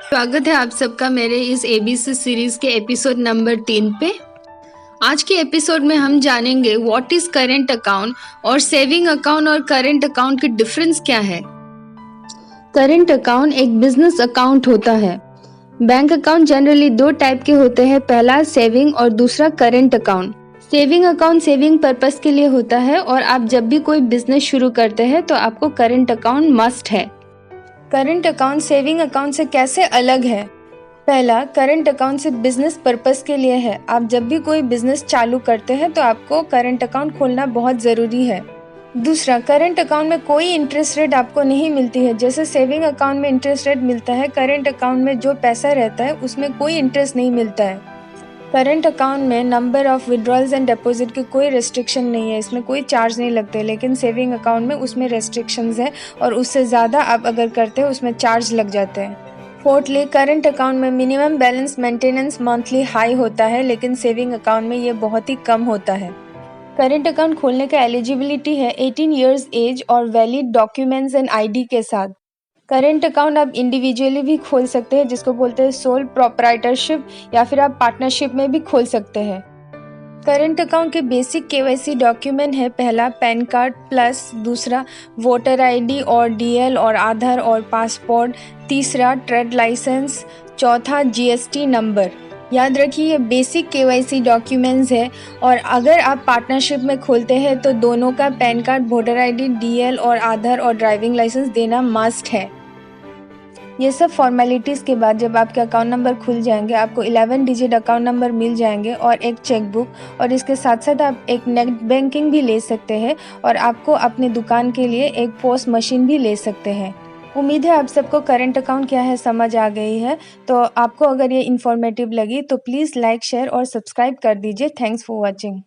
स्वागत है आप सबका मेरे इस एबीसी सीरीज के एपिसोड नंबर 3 पे। आज के एपिसोड में हम जानेंगे व्हाट इज करेंट अकाउंट और सेविंग अकाउंट और करेंट अकाउंट की डिफरेंस क्या है। करेंट अकाउंट एक बिजनेस अकाउंट होता है। बैंक अकाउंट जनरली दो टाइप के होते हैं, पहला सेविंग और दूसरा current account. Saving account saving purpose के लिए होता है और आप जब भी कोई बिजनेस शुरू करते हैं तो आपको करेंट अकाउंट मस्ट है। करंट अकाउंट सेविंग अकाउंट से कैसे अलग है? पहला, करंट अकाउंट सिर्फ बिजनेस पर्पस के लिए है। आप जब भी कोई बिजनेस चालू करते हैं तो आपको करंट अकाउंट खोलना बहुत ज़रूरी है। दूसरा, करंट अकाउंट में कोई इंटरेस्ट रेट आपको नहीं मिलती है। जैसे सेविंग अकाउंट में इंटरेस्ट रेट मिलता है, करंट अकाउंट में जो पैसा रहता है उसमें कोई इंटरेस्ट नहीं मिलता है। करंट अकाउंट में number of withdrawals and deposit की कोई रेस्ट्रिक्शन नहीं है, इसमें कोई चार्ज नहीं लगते। लेकिन सेविंग अकाउंट में उसमें रेस्ट्रिक्शंस है और उससे ज़्यादा आप अगर करते हैं उसमें चार्ज लग जाते हैं। फोर्थली, करंट अकाउंट में minimum balance maintenance monthly high होता है, लेकिन सेविंग अकाउंट में ये बहुत ही कम होता है। करंट अकाउंट खोलने का एलिजिबिलिटी है 18 ईयर्स एज और वैलिड डॉक्यूमेंट्स एंड आईडी के साथ। करेंट अकाउंट आप इंडिविजुअली भी खोल सकते हैं, जिसको बोलते हैं सोल प्रोप्राइटरशिप, या फिर आप पार्टनरशिप में भी खोल सकते हैं। करेंट अकाउंट के बेसिक केवाईसी डॉक्यूमेंट है, पहला पैन कार्ड प्लस, दूसरा वोटर आईडी और डीएल और आधार और पासपोर्ट, तीसरा ट्रेड लाइसेंस, चौथा जीएसटी नंबर। याद रखिए ये बेसिक केवाईसी डॉक्यूमेंट्स है और अगर आप पार्टनरशिप में खोलते हैं तो दोनों का pan card, voter ID, DL और आधार और ड्राइविंग लाइसेंस देना मस्ट है। ये सब फॉर्मेलिटीज़ के बाद जब आपके अकाउंट नंबर खुल जाएंगे, आपको 11 डिजिट अकाउंट नंबर मिल जाएंगे और एक चेकबुक, और इसके साथ साथ आप एक नेट बैंकिंग भी ले सकते हैं और आपको अपने दुकान के लिए एक पोस्ट मशीन भी ले सकते हैं। उम्मीद है आप सबको करंट अकाउंट क्या है समझ आ गई है। तो आपको अगर ये इन्फॉर्मेटिव लगी तो प्लीज़ लाइक, शेयर और सब्सक्राइब कर दीजिए। Thanks for watching.